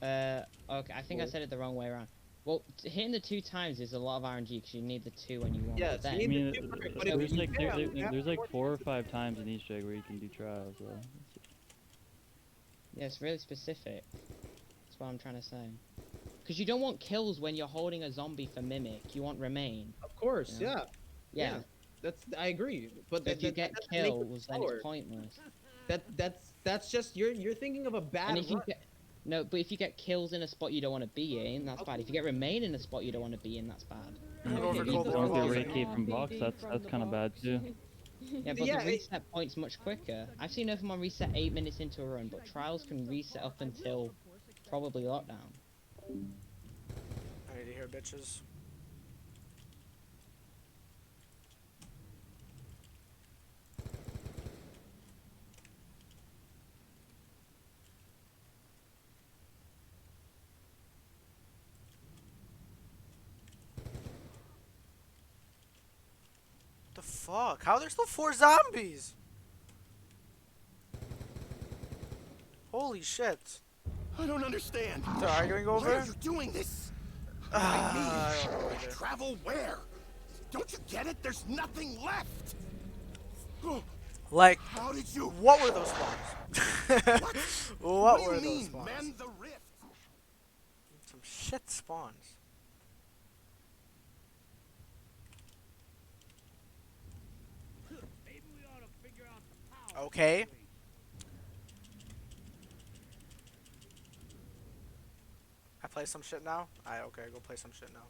Okay, I think I said it the wrong way around. Well, hitting the 2 times is a lot of RNG because you need the 2 when you want. Yes, but you then, need I the mean, two perfect, but if there's you like fail, you have there's to like work 4 or 5 times in Easter egg where you can do trials. So yeah, it's really specific. That's what I'm trying to say. Because you don't want kills when you're holding a zombie for mimic. You want remain. Of course, Yeah. yeah. Yeah. I agree, but So if you get that doesn't make it kills, then slower. it's pointless. That's just you're thinking of a bad And if you run. get no, but if you get kills in a spot you don't want to be in, that's bad. If you get remain in a spot you don't want to be in, that's bad. and Okay, if you you got don't get the rate cape from box, RPD that's from the kind of bad box. too. Yeah, but Yeah, the reset point's much quicker. I've seen Pokemon reset 8 minutes into a run, but trials can reset up until probably lockdown. I need to hear bitches. The fuck? How are there still 4 zombies? Holy shit. I don't understand. They're arguing Why over are it? you doing this? I don't know either. Travel where? Don't you get it? There's nothing left. Like, How did you? what were those spawns? What do were you those mean, spawns? mend the rift? Some shit spawns. Okay. I play some shit now? Okay, go play some shit now.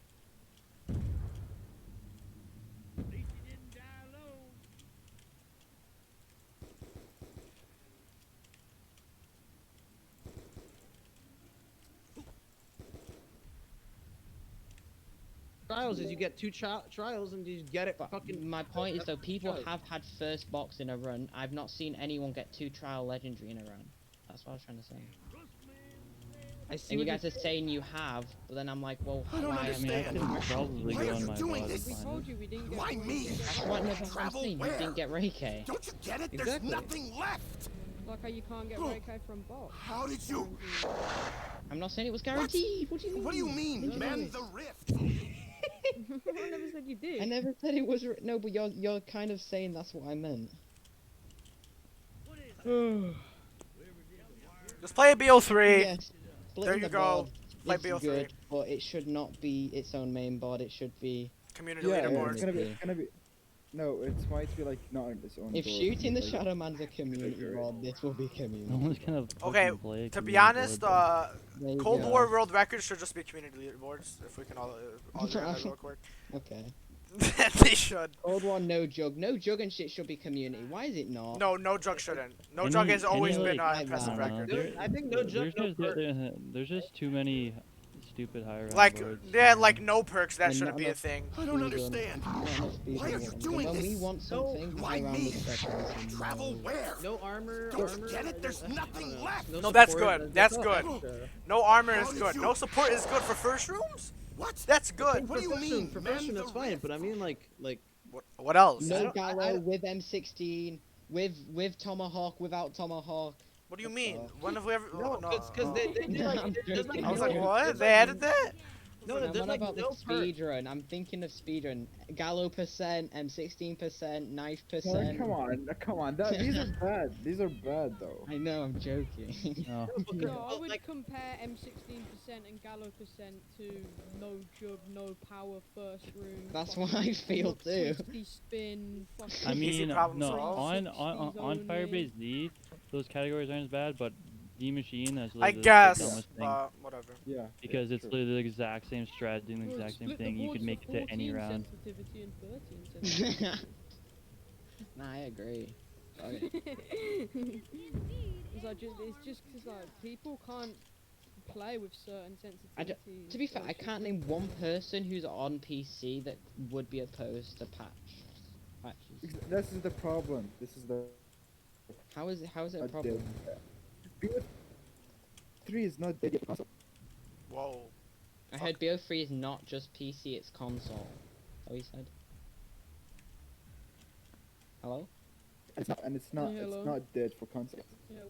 Trials is you get two trials and you get it But fucking. my point is though, people trials. have had first box in a run. I've not seen anyone get 2 trial legendary in a run. That's what I was trying to say. I see And you what guys are saying you have, but then I'm like, well, I don't why am I mean, I understand. could probably Why go are on you my doing VOD this? We and told find it. you we didn't get. Why me? That's what never I'm Travel saying. You where? didn't get Reiki. Don't you get it? There's Exactly. nothing left. Like how you can't get Reiki from box. How did you? I'm not saying it was guaranteed. What do you mean? What do you mean, Didn't you mend know the rift? I never said you did. I never said it was. No, but you're kind of saying that's what I meant. Just play a BO3. Yes. There Splitting you the go. board Play is BO3. good, but it should not be its own main board. It should be. Community Yeah, leaderboards. it's gonna be. No, it's going to be like not on its own. If board, shooting the like- Shadow Man's a community board, this will be No community. one's gonna Okay, fucking play. to be community honest, board, There you Cold go. War World Records should just be community leaderboards. If we can all agree on that real quick. Okay. They should. Old one, no jug. No jug and shit should be community. Why is it not? No jug shouldn't. No Any- jug has always any, been like, an impressive I don't know, record. I think no jug, no there's, perk. there's just too many stupid high round Like, boards. yeah, like no perks. That And shouldn't not be a enough- thing. I don't understand. Not enough speed Why are and you one. doing When we this? want something, Why high round me? is better. Travel where? No armor. Don't you armor, get it? There's I don't nothing know. left. No, that's support, good. That's all good. extra. No armor How is did good. you- No support is good for first rooms. What? That's good. What do you mean, Profession, mend that's the fine, rift? but I mean like What else? No I Gallo with M16, with Tomahawk, without Tomahawk. What do you mean? When have we ever? no, no. because they did No, like I'm there's joking. I was no- like, what? there's They like- added that? No, I'm there's on like about no the perk. speedrun. I'm thinking of speedrun. Gallo percent, M16%, knife Well, percent. come on. These are bad. These are bad though. I know, I'm joking. No. No, I would Like- compare M16% and Gallo percent to no jug, no power, first room. That's fucking what I feel too. twisty spin, fucking I Easy mean, problem no, solved. on Firebase Z, those categories aren't as bad, but D Machine has I literally the guess. dumbest thing. Whatever. Yeah. Because it's true. literally the exact same strat, doing the Well, exact same split the thing. You boards could make to it to any 14 round. sensitivity and 13 sensitivity. Nah, I agree. Sorry. It's just because like people can't play with certain I d- sensitivities. To be fair, so I it's just- can't name one person who's on PC that would be opposed to patches. This is the problem. This is the. How is it a not problem? dead. BO3 is not dead yet. console. Whoa. I heard BO3 is not just PC, it's console. Is that what you said? Hello? It's not, and it's not. Hello? It's not dead for console. Yeah.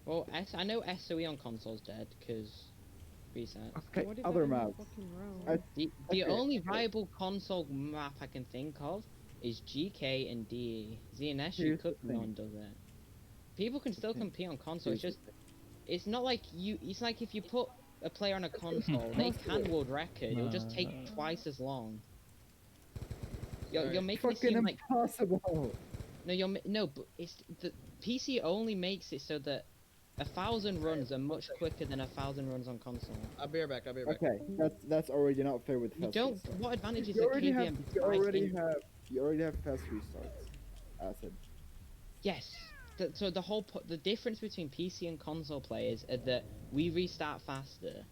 Well, I know SOE on console's dead because resets. Okay, What if other I end the maps. fucking round? I- The Okay, only okay. viable console map I can think of is GK and DE. ZNS you Here's the could, no thing. one does it. People can still thing. compete on console. It's Here's just, it's not like you. It's like if you put a player on a console, they can world record. It'll just take twice as long. You're Alright. making it Fucking seem like impossible. no, no, but it's the PC only makes it so that 1,000 runs are much quicker than 1,000 runs on console. I'll be right back. I'll be right back. Okay, that's already not fair with You fast don't. restarts. What advantage is You it already have KVM you besides already in- have you already have fast restarts. Acid. Yes. So the whole the difference between PC and console players is that we restart faster.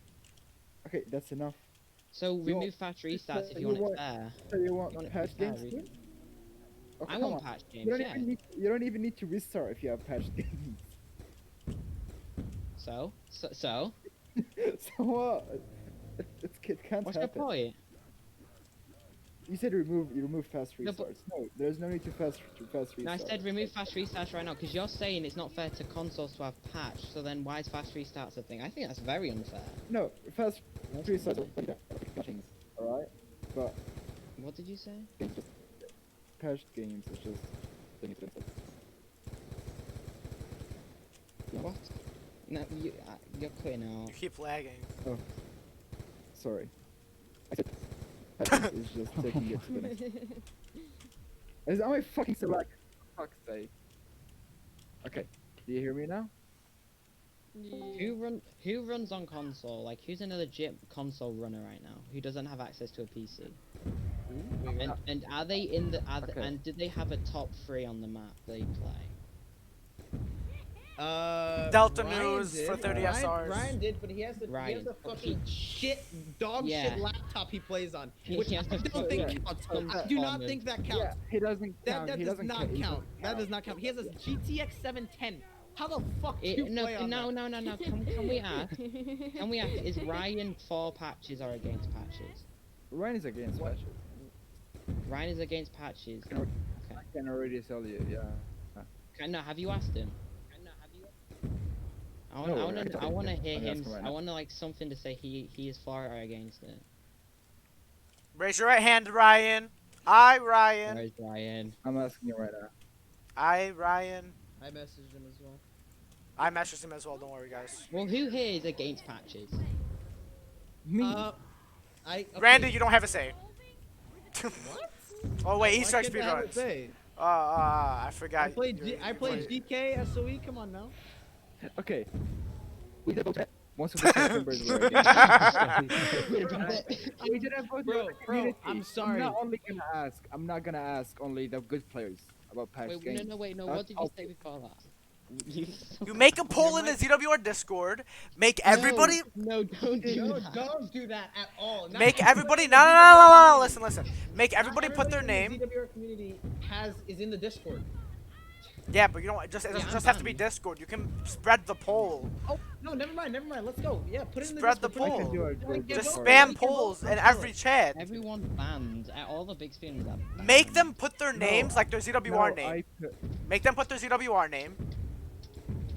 Okay, that's enough. So You remove fast restarts if you want it fair. So you want You want it patch fair, games? really. too? Oh, I come want on. patch games. You don't Yeah. even need you don't even need to restart if you have patch games. So. So what? It can't What's the happen. point? You said you remove fast No, but- restarts. No, there's no need to fast restarts. No, I said remove fast restarts right now because you're saying it's not fair to consoles to have patch. So then why is fast restarts a thing? I think that's very unfair. No, fast restarts are patching, alright? But What did you say? patched games is just What? No, you're cutting out. You keep lagging. sorry. I said patching is just taking it to the next. Is that my fucking select? Fuck's sake. Okay, do you hear me now? Yeah. Who runs on console? Like who's in a legit console runner right now? Who doesn't have access to a PC? And are they in the Okay. and did they have a top 3 on the map they play? Delta Ryan News did. for 30 Ryan, SRs. Ryan did, but he has the Ryan. fucking shit dog Yeah. shit laptop he plays on, He which I has the don't think fucking- counts. some I do not performance. think that Yeah, counts. he doesn't That count. He does doesn't not he count. doesn't That does not count. He has a GTX 710. How the fuck do you No, play on no, that? no. Can we ask? Can we ask? Is Ryan for patches or against patches? Ryan is against What? patches. Ryan is against patches. I can already tell you, yeah. No, have you asked him? I No, want I to don't think hear I'm him. asking right I now. want to like something to say. He is for or against it. Raise your right hand, Ryan. Ryan. Where's Ryan? I'm asking you right now. Ryan. I messaged him as well. I messaged him as well. Don't worry, guys. Well, who here is against patches? Me. Okay. Randy, you don't have a say. What? Oh wait, Why Easter egg can't I have a speedruns. say? I I forgot. played you- I you played GK SOE. Come on now. Okay. We did vote. Most of the cast members were against. We didn't vote Bro, for the bro, community. I'm sorry. I'm not gonna ask only the good players about patch Wait, games. no, wait, no. That's What did you all- say before that? You, You make a poll in the ZWR Discord. Make everybody. No, don't do No, that. don't do that at all. Not Make everybody. in No, the no, no, ZWR no, no, community. listen. Make everybody put their Everybody name. in the ZWR community is in the Discord. Yeah, but you don't. It doesn't Yeah, I'm just have to be banned. Discord. You can spread the poll. Oh no, never mind. Let's go. Yeah, put it in the Spread the Discord. I poll. can do a Like, good yeah, Just vote. Discord. spam We can vote. polls in Let's every do chat. Everyone's banned. All the big streamers are banned. Make them put their No, names like their ZWR No, name. I put- Make them put their ZWR name.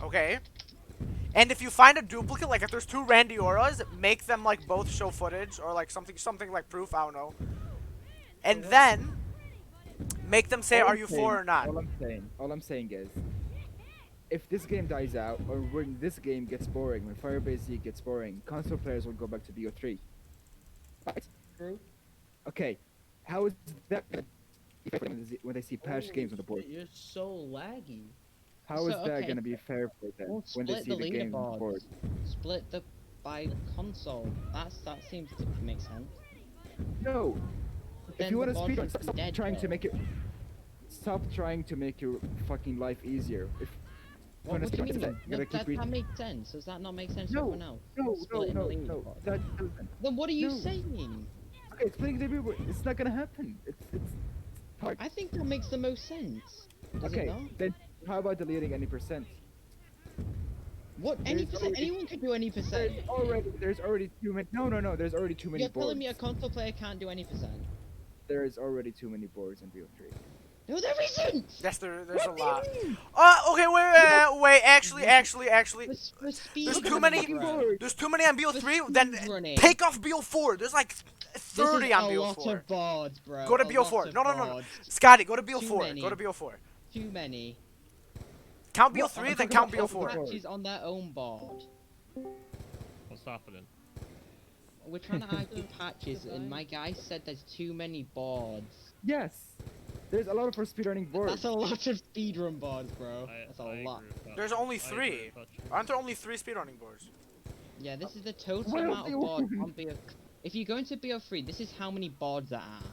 Okay. And if you find a duplicate, like if there's 2 Randy Auras, make them like both show footage or like something like proof. I don't know. And then make them say, all "Are I'm you saying- for or not?" All I'm saying is, if this game dies out, or when this game gets boring, when Firebase Z gets boring, console players will go back to BO3. Right? True. Okay, how is that gonna be fair when they see patch games on the board? You're so laggy. How is So, that okay, gonna be fair for them We'll when they split see the the games on the board? leaderboards. Split the by console. That seems to make sense. No. If Then you the want to board speedrun, is stop dead, trying to though. make it. Stop trying to make your fucking life easier. If What wanna do you speedrun, mean? you gotta Does keep reading. that make sense? Does that not make sense to No, everyone else? No, Splitting the no. leaderboard. That doesn't. Then what are you No. saying? Okay, splitting the leaderboard. It's not gonna happen. It's hard. I think that makes the most sense. Does Okay, it not? then how about deleting any percent? What? Any There's percent? already- Anyone can do any percent. There's already too many. No. There's already too many You're boards. telling me a console player can't do any percent? There is already too many boards in BO3. No, there isn't. Yes, there's a What do you lot. mean? Okay, wait. Actually. For speed There's too running, many. bro. There's too many on BO3. For Then speedrunning. take off BO4. There's like This 30 is on a lot BO4. of boards, bro. Go to A BO4. lot of No. boards. Scotty, go to Too BO4. many. Go to BO4. Too many. Count What? BO3, I'm then talking count about BO4. Patches on their own board. What's happening? We're trying to argue patches, and my guy said there's too many boards. Yes. There's a lot of for speedrunning boards. That's a lot of speedrun boards, bro. That's a I lot. agree with that. There's only I agree 3. with that. Aren't there only 3 speedrunning boards? Yeah, this is the total What amount else of do you boards want? on BO. If you go into BO3, this is how many boards there are.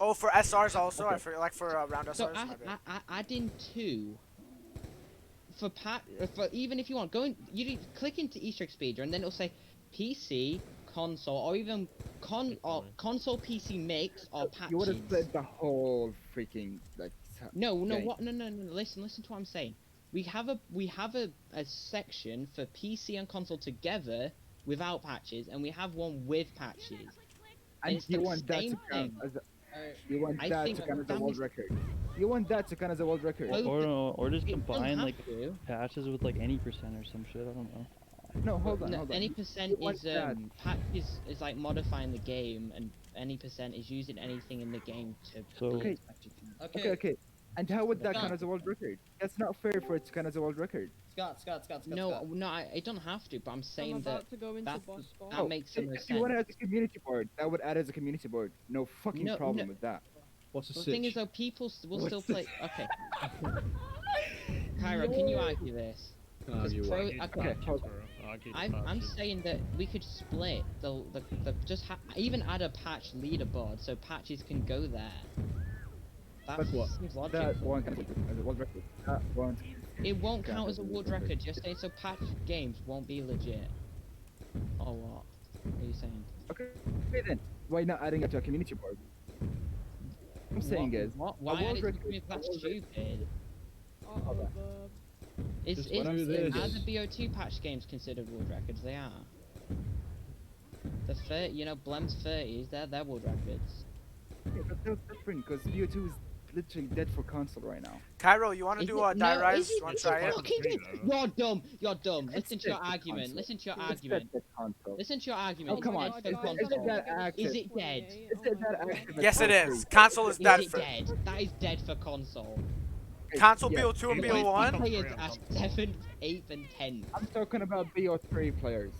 Oh, for SRs also. Okay. I forget, like for round SRs. So my bad. add in 2. For even if you want, click into Easter egg speedrun, and then it'll say PC, console, or even console PC mix or patches. You would have split the whole freaking like. No, game. what? No. Listen to what I'm saying. We have a section for PC and console together without patches, and we have one with patches. And it's you the want that to same count thing. as a, Alright. you want I that think to count as a that world was- record. You want that to count as a world record. Well, Or just It doesn't combine have like to. patches with like any percent or some shit. I don't know. No, hold on, No, hold on. any You percent want is that. patches is like modifying the game, and any percent is using anything in the game to. So- build Okay. patches. Okay. And how would that Scott. count as a world record? That's not fair for it to count as a world record. Scott. No, it don't have to. But I'm I'm saying about that to go into that's- boss fight. that makes the most If you want it sense. as a community board, that would add as a community board. No fucking No, problem no. with that. What's the The thing is, though, people will still play. Okay. Kyra, can you argue this? Because you pro- Argue the okay. patches, hold bro. Argue the I'm patches. saying that we could split the just even add a patch leaderboard so patches can go there. That But what? seems That logical. won't count as a world record. That won't. It won't count count as as a a world world record. Just saying so patch games won't be legit. Or what? What are you saying? Okay then. Why not adding it to a community board? I'm saying What- is what? a Why world add it to record- community? That's a world record- stupid. Uh-oh, bub. Is Just wanna do are this. the BO2 patch games considered world records? They are. The 30, Blem's 30s, they're world records. Yeah, but that's different because BO2 is literally dead for console right now. Cairo, you want to Is do it- a die no, rise? is it- You want is to try it it? fucking Pretty dead? low. You're dumb. You're dumb. It's Listen to your dead for argument. console. Listen to your It's argument. dead for console. Listen to your argument. Oh, come on. It's dead for Is console. that active? Is it dead? Is it that active? Yes, it Console? is. Console is Is dead it for dead? That is dead for console. console Yeah. BO2 and It Because might BO1. be. players are 7th, 8th, and 10th. I'm talking about BO3 players.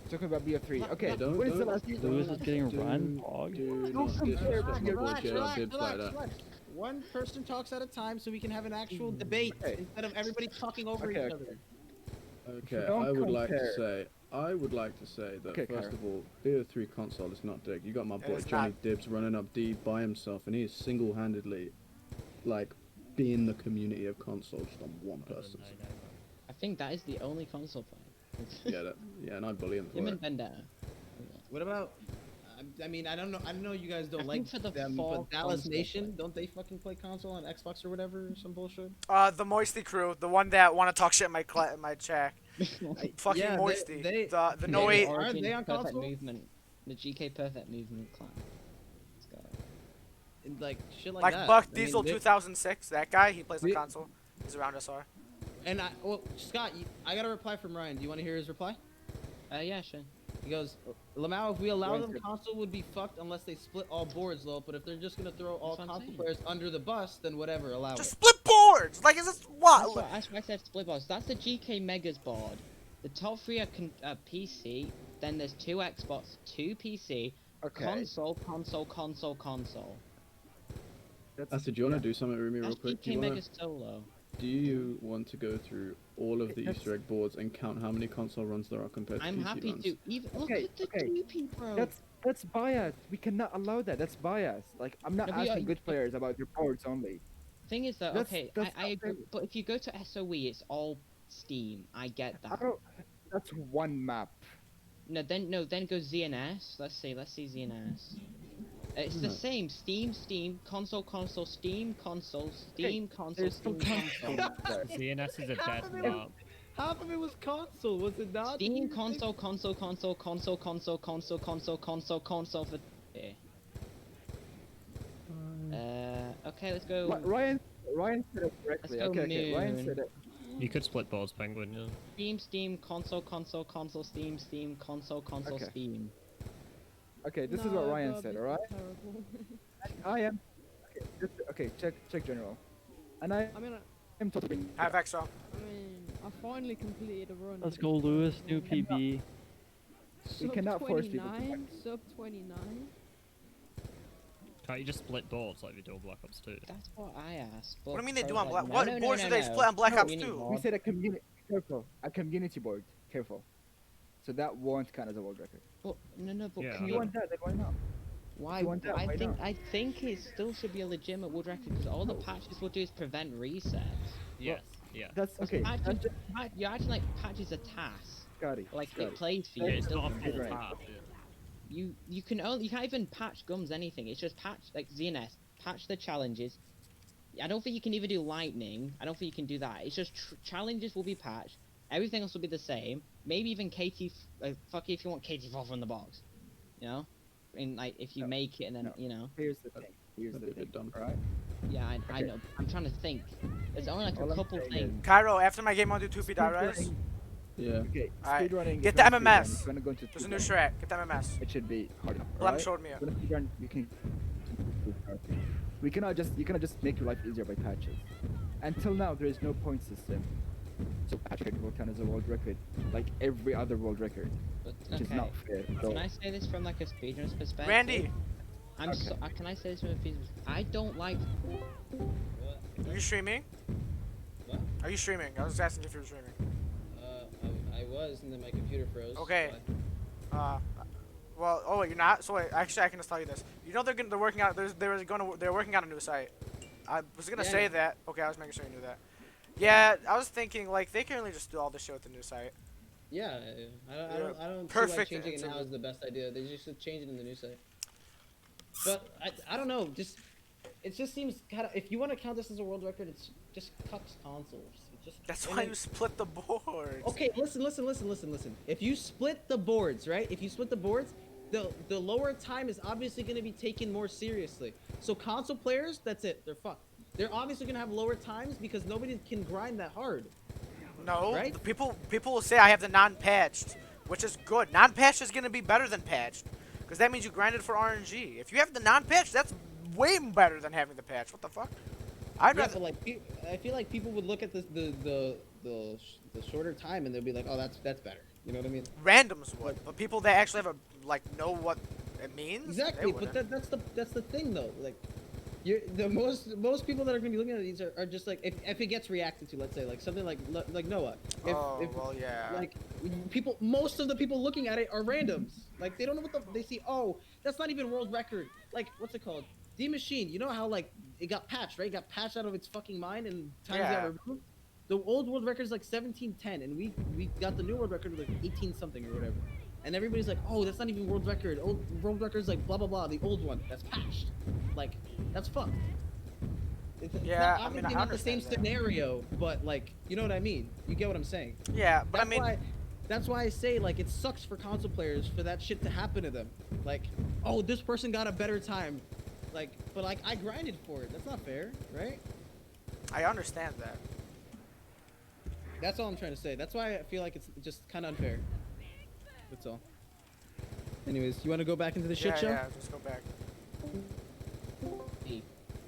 Talking about BO3. Okay, Don't- when is the don't- last Lewis is getting run hog. Do Don't not compare disrespect my boy Relax, JL relax, Dibs like that. relax. One person talks at a time so we can have an actual debate Okay. instead of everybody talking over Okay, each okay. other. Okay, Don't I would like to compare. say that Okay, first Kyra. of all, BO3 console is not dead. You got my It boy is Johnny not. Dibs running up D by himself, and he is single-handedly, like, being the community of console just on one person. I think that is the only console player. And I bully him for Him it. and Vendetta. What about? I mean, I don't know. I know you guys don't I like think for the them, fall but Dallas console Nation, play. don't they fucking play console on Xbox or whatever, or some bullshit? The Moisty crew, the one that want to talk shit in my chat. Fucking Yeah, Moisty. they- the no they way. are- Aren't they on Perfect console? Movement. The GK Perfect Movement clan. Let's go. And, like shit like Like that. Buck I mean, Diesel they- 2006, that guy, he plays the they- console. He's around SR. And Scott, I got a reply from Ryan. Do you want to hear his reply? Yeah, sure. He goes, Lamau, if we allow Go them, ahead. console would be fucked unless they split all boards, though. But if they're just gonna throw all That's what I'm console saying. players under the bus, then whatever, allow Just it. split boards! Like, is this what? That's why I said split boards. That's the GK Megas board. The top 3 are PC. Then there's 2 Xbox, 2 PC, Okay. console. Asa, do you want to do something with me real That's quick? GK Megas solo. Do you want to go through all of the That's- Easter egg boards and count how many console runs there are compared to I'm PC happy runs? to even look Okay, at the okay. DP, bro. That's bias. We cannot allow that. That's bias. Like I'm not No, but asking good players about your boards only. Thing is though, That's- okay, that's I not agree, fair. but if you go to SOE, it's all Steam. I get I that. don't. That's one map. No, then go ZNS. Let's see ZNS. It's the No. same. Steam, console, Steam, console, Steam, console, There's still Steam, console console. there. CNS is a Half dead of it- map. Half of it was console, was it not? Steam, console for. Okay. Okay, let's go. Ryan said it correctly. go Okay, Ryan Moon. said it. You could split boards, Penguin. Yeah. Steam, console, Steam, console, Okay. Steam. Okay, this is No, what Ryan Bob, said, this is alright? terrible. I am. Okay, check general. And I I mean, am totally. Have Exo. I finally completed a run. Let's but go, it's Lewis. New terrible. PB. We cannot force people to 29, sub 29. Can't you just split boards like we do on Black Ops 2? That's what I asked. But What do you mean they do Pro on was Black? like, What no, no, boards no, do they no. split on Black Ops Community 2? mod. We said a community. Careful. A community board. Careful. So that won't count as a world record. But no, but Yeah, If I you know. want that, then why not? why? you want that, why not? I think it still should be a legitimate world record because all the patches will do is prevent resets. Yes. Yeah. That's okay. Patches, That's just you're acting like patches are tasks. Scotty. Like Scotty. it plays for Yeah, you. it's it not a doesn't full matter. Right. path. Yeah. You can't even patch gums anything. It's just patch like ZNS. Patch the challenges. I don't think you can even do lightning. I don't think you can do that. It's just challenges will be patched. Everything else will be the same. Maybe even KT. Fuck it if you want KT4 from the box. You know, and like if you No. make it and then No. you know. Here's the thing. Here's That'd the be a bit thing. dumb. Alright? Yeah, I Okay. know. I'm trying to think. There's only like All a I'm couple saying things. Cairo, after my game, I'll do 2P die res. Speedrunning- Yeah. Okay, Alright, speedrunning. get if the you're speedrunning, MMS. if you're gonna go into There's a new speedrunning, strat. Get the MMS. It should be hard enough. Lem alright? showed me it. When a speedrun, you can. You cannot just make your life easier by patches. Until now, there is no point system. So patch record will count as a world record, like every other world record, But, which is okay. not fair. So, Can I say this from like a speedrunner's perspective? Randy, I'm Okay. so, can I say this from a speedrunner's I don't like. are you streaming? What? Are you streaming? I was asking if you were streaming. I was, and then my computer froze. Okay. Why? Well, oh wait, you're not. So wait, actually, I can just tell you this. You know they're working out. They're working on a new site. I was gonna say Yeah. that. Okay, I was making sure you knew that. Yeah, I was thinking like they can really just do all this shit with the new site. Yeah, I don't Perfect see why changing it now answer. is the best idea. They just should change it in the new site. But I don't know. It just seems kind of. If you want to count this as a world record, it's just cucks consoles. It just. That's and why it- you split the boards. Okay, listen. If you split the boards, right? If you split the boards, the lower time is obviously going to be taken more seriously. So console players, that's it. They're fucked. They're obviously going to have lower times because nobody can grind that hard. No, Right? the people will say I have the non-patched, which is good. Non-patched is gonna be better than patched, because that means you grinded for RNG. If you have the non-patched, that's way better than having the patch. What the fuck? I'd Yeah, rather. but like, I feel like people would look at the shorter time and they'll be like, oh, that's better. You know what I mean? Randoms would, but people that actually have know what it means. Exactly, they but wouldn't. that's the thing though. Like, most people that are gonna be looking at these are just like if it gets reacted to, let's say like something like Noah. If well, yeah. like most of the people looking at it are randoms. Like they don't know they see. Oh, that's not even world record. Like what's it called? D Machine. You know how like it got patched, right? It got patched out of its fucking mind and times Yeah. got removed. The old world record is like 1710, and we got the new world record like 18 something or whatever. And everybody's like, oh, that's not even world record. Old world record's like blah blah blah. The old one that's patched. Like that's fucked. It's Yeah, not, I mean, obviously I not the same understand that. scenario, but like you know what I mean. You get what I'm saying. Yeah, but That's I mean, why, that's why I say like it sucks for console players for that shit to happen to them. Like, oh, this person got a better time. Like, but like I grinded for it. That's not fair, right? I understand that. That's all I'm trying to say. That's why I feel like it's just kind of unfair. That's all. Anyways, you want to go back into the shit Yeah, show? yeah, just go back.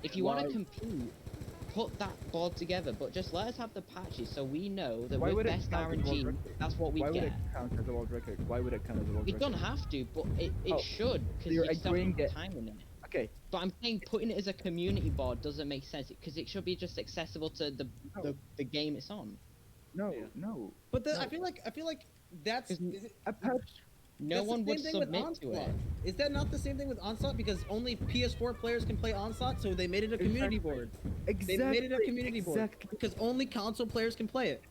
If you want Why- to compete, put that board together, but just let us have the patches so we know that Why with would it best count as a world RNG, record? that's what we why would get. it count as a world record? Why would it count as a world You record? don't have to, but it Oh, should, because you're you still agreeing have it. time in it. Okay, But I'm saying putting it as a community board doesn't make sense, because it should be just accessible to No. the game it's on. no, Yeah. no. But No. I feel like that's Isn't- is it- A patch. No that's the one would same thing with submit to Onslaught. it. Is that not the same thing with Onslaught? Because only PS4 players can play Onslaught, so they made it a community Exactly. board. Exactly. They made it a community board Exactly. because only console players can play it.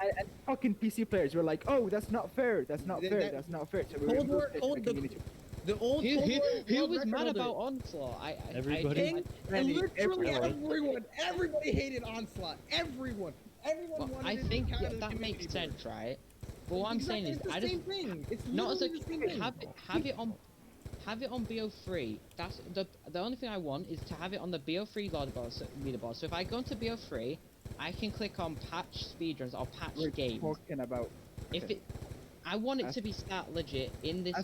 And fucking PC players were like, oh, that's not fair. That's not Th- fair. that- That's not fair. So we Cold War- removed it Cold- in the community. The old Who, Cold who, War who world was record mad holder- about Onslaught? Everybody. King, Randy, literally everyone. everybody hated Onslaught. Everyone Well, wanted I it to think count yeah, as a that community makes board. sense, right? But what I'm saying Exactly, is, it's the I just same thing. It's not as a literally the same thing. have it have it on BO3. That's the only thing I want is to have it on the BO3 leaderboard. So if I go into BO3, I can click on patch speedruns or patch We're games. talking about. If okay. it, I want it As- to be stat legit in this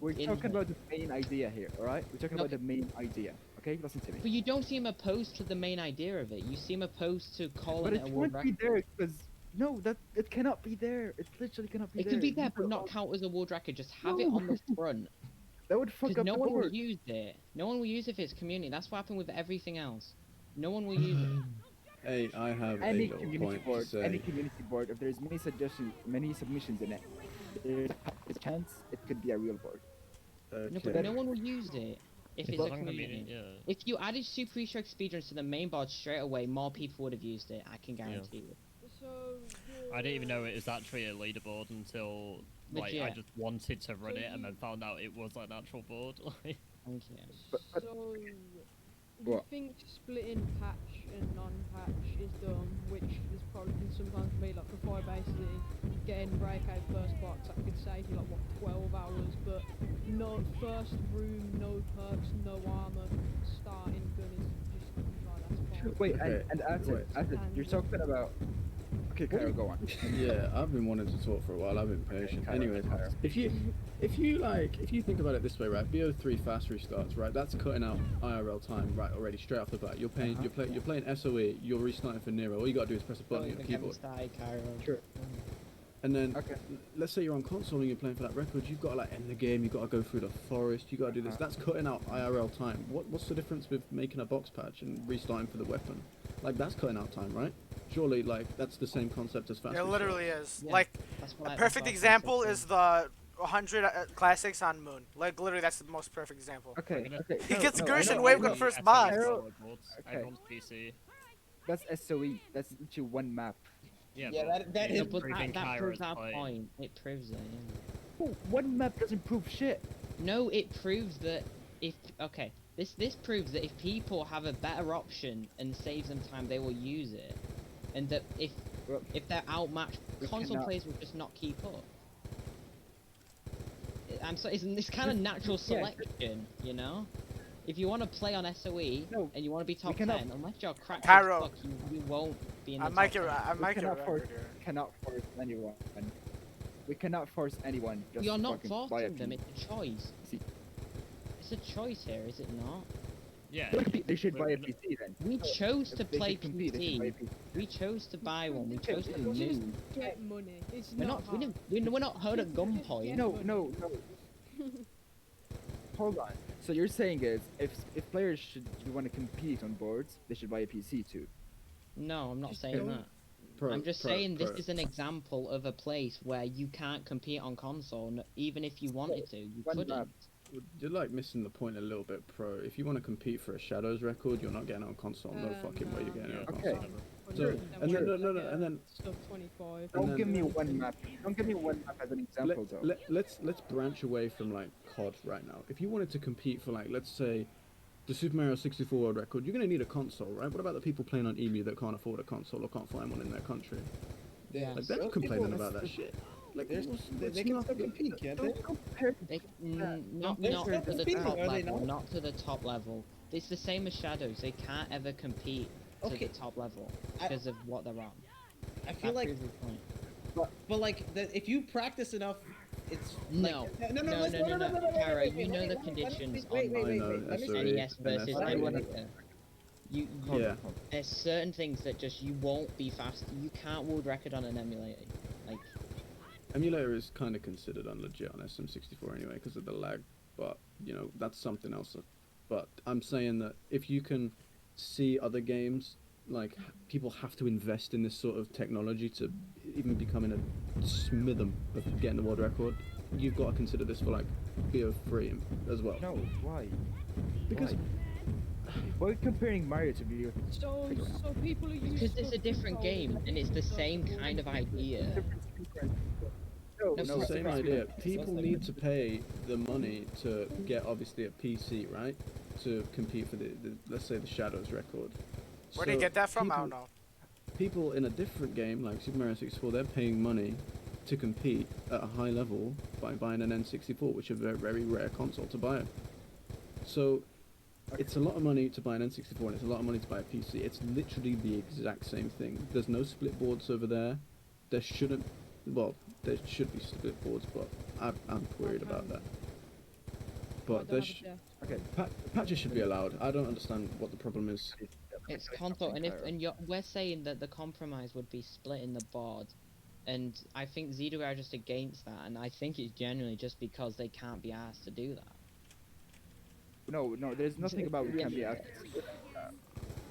We're in talking here. about the main idea here, alright? We're talking No. about the main idea. Okay, listen to me. But you don't seem opposed to the main idea of it. You seem opposed to calling But it a it world won't be record. there because no, that it cannot be there. It literally cannot be It there. can be there, These but are not all- count as a world record. Just have it No. on the front. That would fuck Because up no the one will board. use it. No one will use it if it's community. That's what happened with everything else. No one will use it. Hey, I have Any a little community point board, to any say. community board, if there's many suggestions, many submissions in it, there's a chance it could be a real board. No, Okay. but no one will use it if it's As a long as community. yeah. If you added Super Shock speedruns to the main board straight away, more people would have used it. I can guarantee you. So I didn't even know it was actually a leaderboard until like I Legit. just wanted to run So it and you- then found out it was an actual board. Like, Thank you. But- So, you What? think splitting patch and non-patch is dumb, which is probably can sometimes be like for fire basically getting breakout first box that could save you like what 12 hours, but no first room, no perks, no armor, starting gun is just like that's fine. Wait, Okay, and Acid, wait. you're talking about. Okay, Cairo, go on. Yeah, I've been wanting to talk for a while. I've been patient. Kyra, Anyways, Kyra. if you think about it this way, right? BO3 fast restarts, right? That's cutting out IRL time, right? Already straight off the bat. You're playing, you're playing SOE. You're restarting for Nero. All you gotta do is press a button on your keyboard. Sure. And then, Okay. let's say you're on console and you're playing for that record. You've got to like end the game. You've got to go through the forest. You got to do this. That's cutting out IRL time. What's the difference with making a box patch and restarting for the weapon? Like that's cutting out time, right? Surely, like that's the same concept as fast. It restart. literally is. Yeah. Like That's a what perfect example is the 100 classics on Moon. Like literally, that's the most perfect example. Okay. gonna- Okay. He no, gets no, I Gersh know, and I Wave know. Gun first SOE box. boards, Okay. Everyone's PC. That's SOE. That's literally one map. Yeah, Yeah, but that it's is- But proving that Kyra's proves our point. point. It proves it. Yeah. Oh, one map doesn't prove shit. No, it proves that if okay, this proves that if people have a better option and saves them time, they will use it, and that Well, if they're outmatched, we console cannot- players will just not keep up. I'm sorry, it's kind of natural Yeah. selection, you know. If you want to play on SOE No, and you want to be top cannot- 10, unless you're cracked as Cairo. fuck, you won't be in the I top might 10. get. I might get cannot force, record here. cannot force anyone. We cannot force anyone. Just You're not fucking buy a forcing them. piece. It's a choice. See. It's a choice here, is it not? Yeah. They should buy a We're- PC then. We chose to If they play should compete, they should buy a PC. PC. We chose to buy one. We Okay, chose to it's Just move. get money. It's We're not not. We hard. didn't, we're not held at Just get gunpoint. No, money. no, no. Hold on. So you're saying is if players should want to compete on boards, they should buy a PC too. No, I'm not Just saying don't- that. I'm just saying this is an example of a place where you can't compete on console, even if you wanted to. You One couldn't. map. You're like missing the point a little bit, Pro. If you want to compete for a Shadows record, you're not getting it on console. No fucking way you're getting it on Okay. console. But So, that and then, was no, like and then stuff 25. Don't then- give me one map. Don't give me one map as an example though. let's branch away from like COD right now. If you wanted to compete for like, let's say, the Super Mario 64 world record, you're gonna need a console, right? What about the people playing on EMU that can't afford a console or can't find one in their country? Yeah. Like they're not complaining about that shit. Like They what's can not- still compete, can't they? Don't compare. They, not they're not still to the competing, top are they level. not? Not to the top level. It's the same as Shadows. They can't ever compete to Okay. the top level I- because of what they're on. I feel That like, proves his point. but like, if you practice enough, it's No. like, No, Kara, you know the conditions wait, on I know, let me SOE, NES versus NS. emulator. You, Yeah. there's certain things that just you won't be fast. You can't world record on an emulator. Like Emulator is kind of considered unlegit on SM64 anyway because of the lag, but you know that's something else. But I'm saying that if you can see other games, like people have to invest in this sort of technology to even becoming a smithem of getting the world record. You've got to consider this for like BO3 as well. No, why? Because Why are we comparing Mario to video? So people are used because it's a different game and it's the same kind of idea. No, it's no, the same idea. People like- need to pay the money to get obviously a PC, right? To compete for the let's say the Shadows record. Where do you So get that from? I people- don't know. People in a different game like Super Mario 64, they're paying money to compete at a high level by buying an N64, which is a very, very rare console to buy. So it's a lot of money to buy an N64 and it's a lot of money to buy a PC. It's literally the exact same thing. There's no split boards over there. There shouldn't, well, there should be split boards, but I'm worried about that. But there Okay. patches should be allowed. I don't understand what the problem is. It's console, and we're saying that the compromise would be splitting the board, and I think Zeta are just against that, and I think it's generally just because they can't be asked to do that. No, there's nothing about we can't be asked.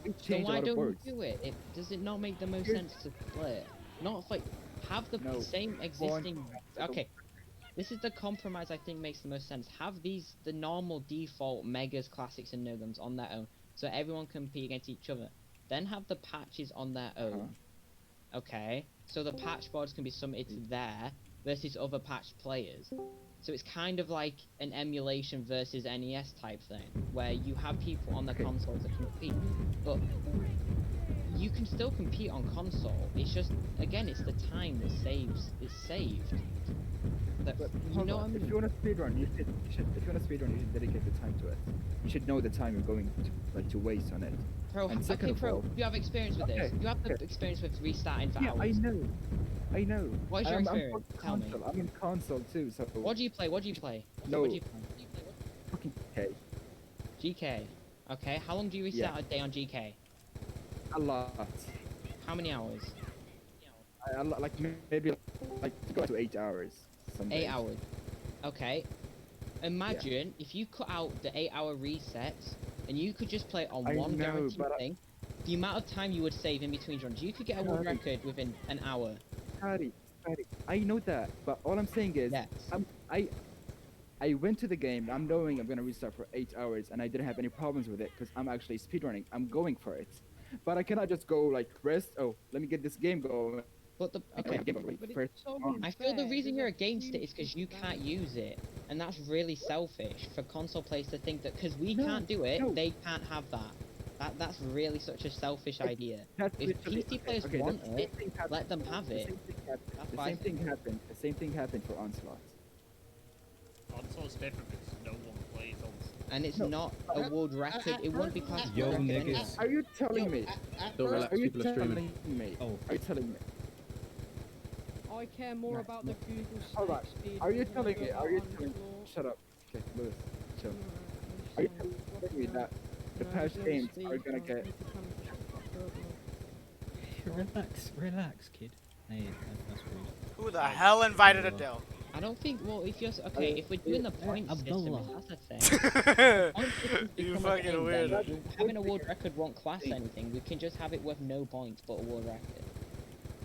We So changed a why lot of don't words. you do it? Does it not make the most Here's- sense to split? Not like have the No. same existing. Okay, this is the compromise I think makes the most sense. Have the normal default megas, classics, and no guns on their own, so everyone can compete against each other. Then have the patches on their own. Okay, so the patch boards can be submitted there versus other patched players. So it's kind of like an emulation versus NES type thing, where you have people on the Okay. console to compete, but you can still compete on console. It's just, again, it's the time that it's saved. That, But you hold know on, what I if mean? you want to speedrun, you should. If you want to speedrun, you should dedicate the time to it. You should know the time you're going to waste on it. Pro, and second okay, of Pro, all- you have experience with this. Okay, You have the okay. experience with restarting for Yeah, hours. I know. What is your I'm experience? fucking Tell me. console. I'm in console too, so. What do you play? What do you play? No. What do you play? Fucking okay. GK. Okay, how long do you Yeah. restart a day on GK? A lot. How many hours? Like maybe like go to 8 hours. Some 8 days. hours. Okay. Imagine if you cut out the 8-hour resets and you could just play it on I one know, guaranteed but thing, the amount of time you would save in between runs, you could get a world Sorry. record within an hour. Sorry. I know that, but all I'm saying is, Yes. I went to the game. I'm knowing I'm gonna restart for 8 hours, and I didn't have any problems with it because I'm actually speedrunning. I'm going for it, but I cannot just go like rest. Oh, let me get this game going. But the Okay, okay, give it away But it's first. so round. I feel the unfair, reason there's you're a against it huge is because you can't advantage. use it, and that's really selfish for console players to think that because we No, can't do it, no. they can't have that. That's really such a selfish idea. That's If literally- PC players okay, want the same it, thing happened- let them have the it. same thing happened- That's The what I same thing think. happened. The same thing happened for Onslaught. Console's different because no one plays on. And it's No, not a world record. It won't be classed as a Yo, world record niggas. anyway. Are you telling me? Don't relax, Are you people are streaming. telling me? Oh. Are you telling me? I care more No, about no. the Google Hold on. search speed Are you than I telling do me? about Are you telling? Onslaught. Shut up. Okay, Lewis. Chill. Alright, Are you I'm just saying, telling me what that the no, patch no games speed, are gonna no, get? you can tell me to shut the fuck up, like. Relax, kid. Hey, that's rude. Who the hell invited Adele? I don't think. Well, if you're okay, if we're doing the point system, Abdullah. if that's the thing. Point systems You become a fucking thing, weird. then having a world record won't class anything. We can just have it with no points, but a world record.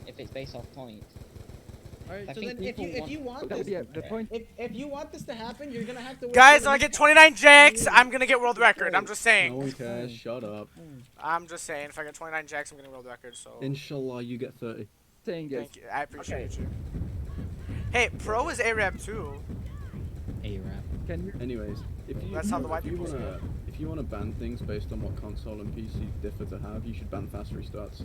If it's based off points. Alright, I so think then if people you want- want That, this, yeah, the point. if you want this to happen, you're gonna have to. work Guys, for when I the get 29 jacks, I'm gonna get world record. I'm just No saying. one cares. Shut up. I'm just saying. If I get 29 jacks, I'm getting world record. So Inshallah, you get 30. Saying is, thank you. I appreciate Okay. you. Hey, Pro is Arab too. A-rap. can you? Anyways, if you That's how the white if you people wanna if you wanna ban things based on what console and PC differ to have, you should ban fast restarts.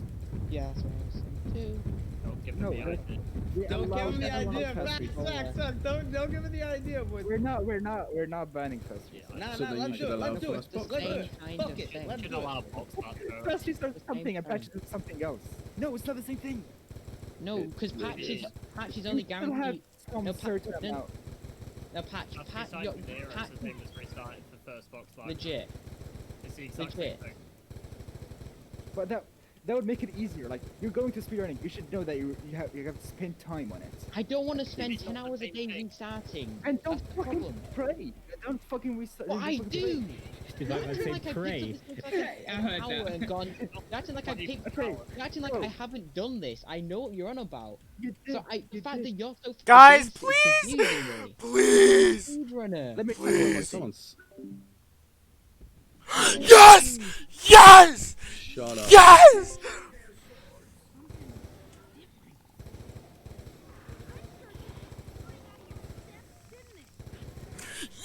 Yeah, that's what I was saying too. Don't give No, them the but- idea. We Don't allow give him the everyone idea. to pass Facts, restarts. facts. Don't give him the idea, boys. We're not banning fast Yeah, restarts. Nah, So nah, then you let's should do it. allow Let's do it. fast Just box. let's do it. Same kind Fuck of it. thing. Let's should do it. allow box back Fast restarts the something same and patches is something else. No, it's not the same thing. No, because It patches is. patches only You still have guarantee. some No, certain no, amount. No patch. That's Patch. beside Your, the near, patch it's the same as restarting for first box live. legit. It's the exact same Legit. thing. But that would make it easier. Like you're going to speedrunning, you should know that you have to spend time on it. I don't want to spend It's 10 not the hours a same day thing. restarting. And don't That's the fucking problem. pray. Don't fucking restart. Well, I don't fucking do. Did You're I acting say like I pray? picked up this like an hour and gone. You're acting like I picked. Okay, You're acting like bro. I haven't done this. I know what you're on about. You did. So the you fact did. that you're so Guys, against it please! is confusing me. Please. Speedrunner. Let me Please. Come on, Yes! Yes! shut up. Yes!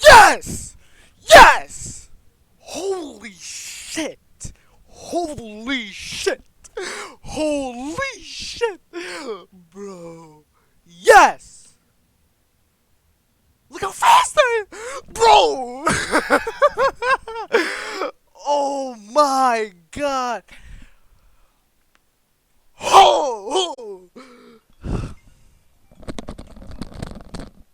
Yes!